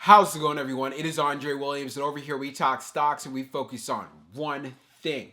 How's it going, everyone? It is Andre Williams, and over here we talk stocks and we focus on one thing.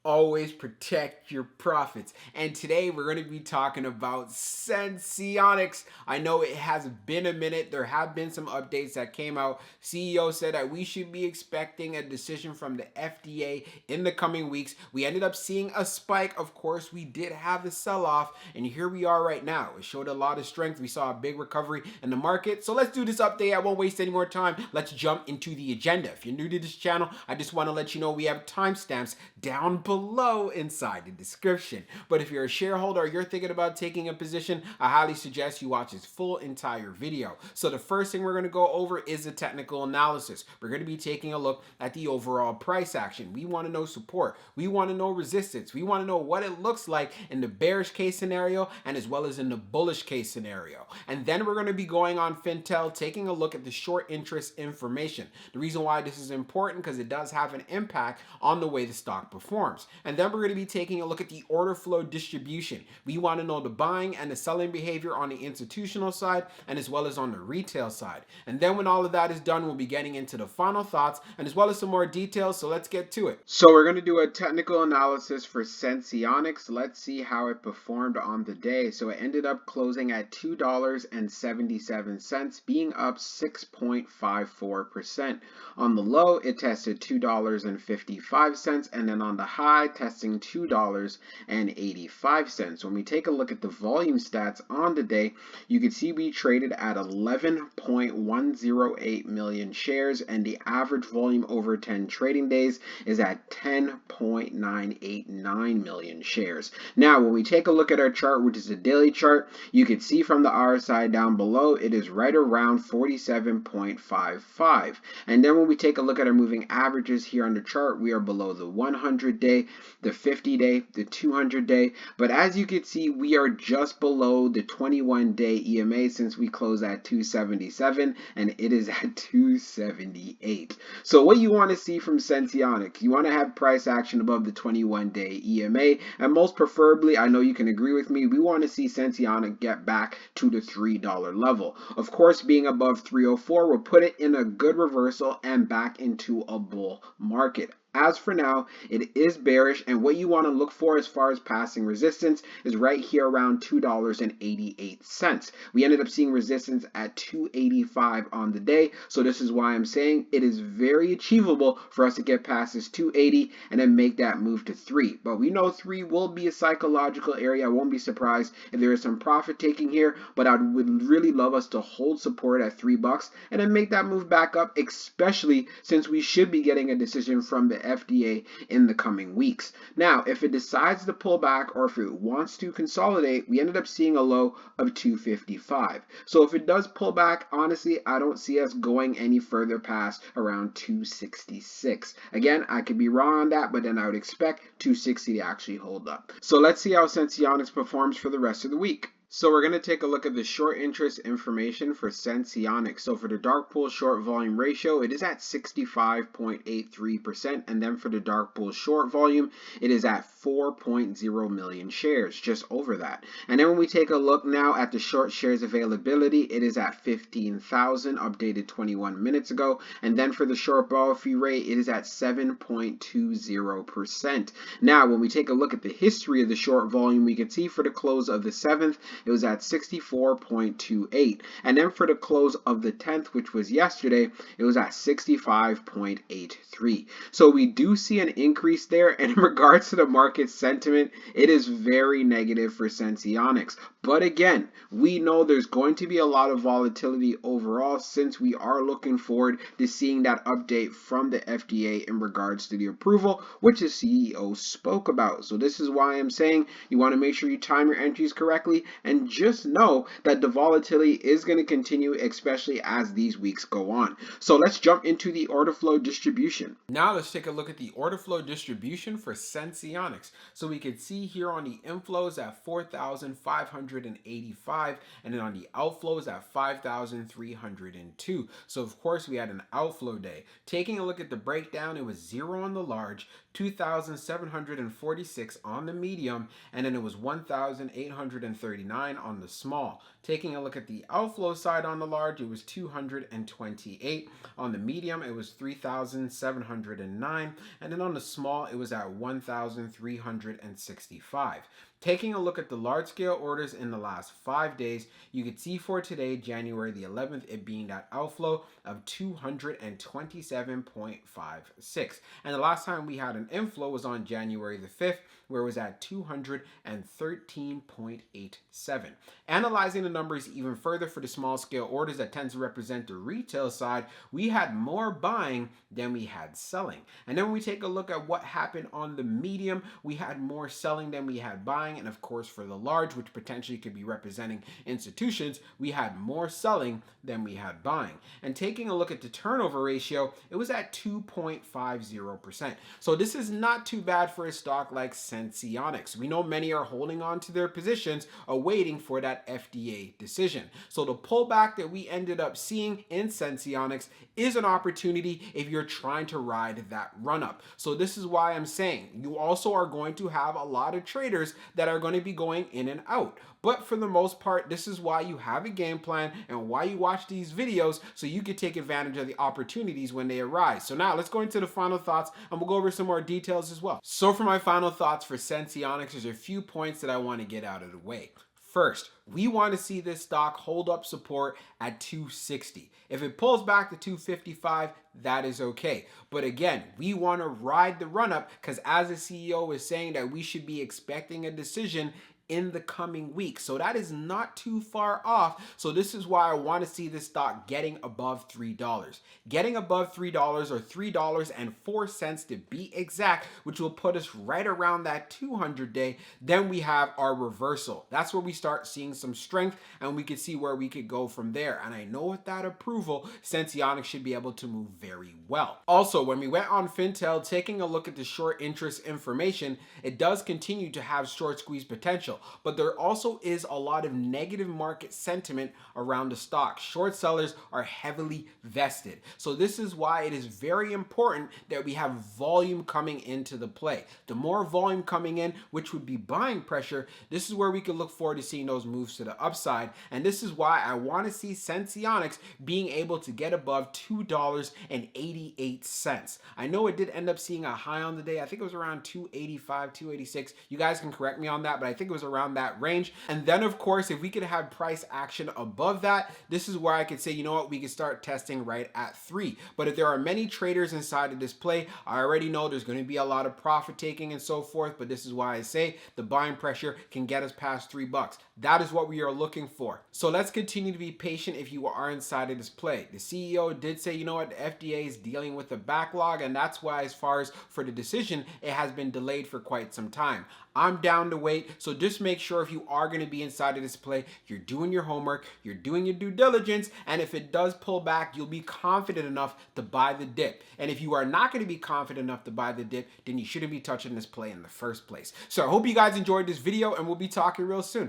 Always protect your profits. And today we're going to be talking about Senseonics. I know it has been a minute. There have been some updates that came out. CEO said that we should be expecting a decision from the FDA in the coming weeks. We ended up seeing a spike. Of course, we did have the sell-off, and here we are right now. It showed a lot of strength. We saw a big recovery in the market. So let's do this update. I won't waste any more time. Let's jump into the agenda. If you're new to this channel, I just want to let you know we have timestamps down below inside the description. But if you're a shareholder or you're thinking about taking a position, I highly suggest you watch this full entire video. So the first thing we're going to go over is the technical analysis. We're going to be taking a look at the overall price action. We want to know support. We want to know resistance. We want to know what it looks like in the bearish case scenario and as well as in the bullish case scenario. And then we're going to be going on Fintel, taking a look at the short interest information. The reason why this is important because it does have an impact on the way the stock performs. And then we're going to be taking a look at the order flow distribution. We want to know the buying and the selling behavior on the institutional side and as well as on the retail side. And then when all of that is done, we'll be getting into the final thoughts and as well as some more details. So let's get to it. So we're going to do a technical analysis for Senseonics. Let's see how it performed on the day. So it ended up closing at $2.77, being up 6.54%. On the low, it tested $2.55, and then on the high, testing $2.85. When we take a look at the volume stats on the day, you can see we traded at 11.108 million shares, and the average volume over 10 trading days is at 10.989 million shares. Now, when we take a look at our chart, which is a daily chart, you can see from the RSI down below, it is right around 47.55. And then when we take a look at our moving averages here on the chart, we are below the 100-day, the 50-day, the 200-day. But as you can see, we are just below the 21-day EMA since we closed at 277 and it is at 278. So what you want to see from Senseonics, you want to have price action above the 21-day EMA, and most preferably, I know you can agree with me, we want to see Senseonics get back to the $3 level. Of course, being above 304 will put it in a good reversal and back into a bull market. As for now, it is bearish, and what you want to look for as far as passing resistance is right here around $2.88. We ended up seeing resistance at $2.85 on the day, so this is why I'm saying it is very achievable for us to get past this $2.80 and then make that move to 3. But we know 3 will be a psychological area. I won't be surprised if there is some profit taking here, but I would really love us to hold support at $3 and then make that move back up, especially since we should be getting a decision from the FDA in the coming weeks. Now, if it decides to pull back or if it wants to consolidate, we ended up seeing a low of 255. So if it does pull back, honestly, I don't see us going any further past around 266. Again, I could be wrong on that, but then I would expect 260 to actually hold up. So let's see how Senseonics performs for the rest of the week. So we're going to take a look at the short interest information for Senseonics. So for the dark pool short volume ratio, it is at 65.83%. And then for the dark pool short volume, it is at 4.0 million shares, just over that. And then when we take a look now at the short shares availability, it is at 15,000, updated 21 minutes ago. And then for the short borrow fee rate, it is at 7.20%. Now, when we take a look at the history of the short volume, we can see for the close of the 7th, it was at 64.28. And then for the close of the 10th, which was yesterday, it was at 65.83. So we do see an increase there. And in regards to the market sentiment, it is very negative for Senseonics. But again, we know there's going to be a lot of volatility overall since we are looking forward to seeing that update from the FDA in regards to the approval, which the CEO spoke about. So this is why I'm saying you want to make sure you time your entries correctly and just know that the volatility is going to continue, especially as these weeks go on. So let's jump into the order flow distribution. Now let's take a look at the order flow distribution for Senseonics. So we can see here on the inflows at 4,585 and then on the outflows at 5,302. So of course we had an outflow day. Taking a look at the breakdown, it was 0 on the large, 2,746 on the medium, and then it was 1,839 209 on the small. Taking a look at the outflow side on the large, it was 228. On the medium, it was 3,709. And then on the small, it was at 1,365. Taking a look at the large scale orders in the last 5 days, you could see for today, January the 11th, it being that outflow of 227.56. And the last time we had an inflow was on January the 5th, where it was at 213.87. Analyzing the numbers even further for the small scale orders that tends to represent the retail side, we had more buying than we had selling. And then when we take a look at what happened on the medium, we had more selling than we had buying. And of course, for the large, which potentially could be representing institutions, we had more selling than we had buying. And taking a look at the turnover ratio, it was at 2.50%. So this is not too bad for a stock like Senseonics. We know many are holding on to their positions, awaiting for that FDA decision. So the pullback that we ended up seeing in Senseonics is an opportunity if you're trying to ride that run up. So this is why I'm saying you also are going to have a lot of traders that are going to be going in and out. But for the most part, this is why you have a game plan and why you watch these videos, so you can take advantage of the opportunities when they arise. So now let's go into the final thoughts and we'll go over some more details as well. So for my final thoughts for Senseonics, there's a few points that I want to get out of the way. First, we want to see this stock hold up support at 260. If it pulls back to 255, that is okay. But again, we want to ride the run up, because as the CEO is saying that we should be expecting a decision in the coming weeks. So that is not too far off. So this is why I want to see this stock getting above $3. Getting above $3, or $3.04 to be exact, which will put us right around that 200-day. Then we have our reversal. That's where we start seeing some strength, and we can see where we could go from there. And I know with that approval, Senseonics should be able to move very well. Also, when we went on Fintel, taking a look at the short interest information, it does continue to have short squeeze potential. But there also is a lot of negative market sentiment around the stock. Short sellers are heavily vested. So this is why it is very important that we have volume coming into the play. The more volume coming in, which would be buying pressure, this is where we can look forward to seeing those moves to the upside. And this is why I want to see Senseonics being able to get above $2.88. I know it did end up seeing a high on the day. I think it was around 285, 286. You guys can correct me on that, but I think it was around that range. And then of course, if we could have price action above that, this is where I could say, you know what, we could start testing right at 3. But if there are many traders inside of this play, I already know there's going to be a lot of profit taking and so forth, but this is why I say the buying pressure can get us past $3. That is what we are looking for. So let's continue to be patient if you are inside of this play. The CEO did say, you know what, the FDA is dealing with a backlog, and that's why as far as for the decision, it has been delayed for quite some time. I'm down to wait, so just make sure if you are going to be inside of this play, you're doing your homework, you're doing your due diligence, and if it does pull back, you'll be confident enough to buy the dip. And if you are not going to be confident enough to buy the dip, then you shouldn't be touching this play in the first place. So I hope you guys enjoyed this video, and we'll be talking real soon.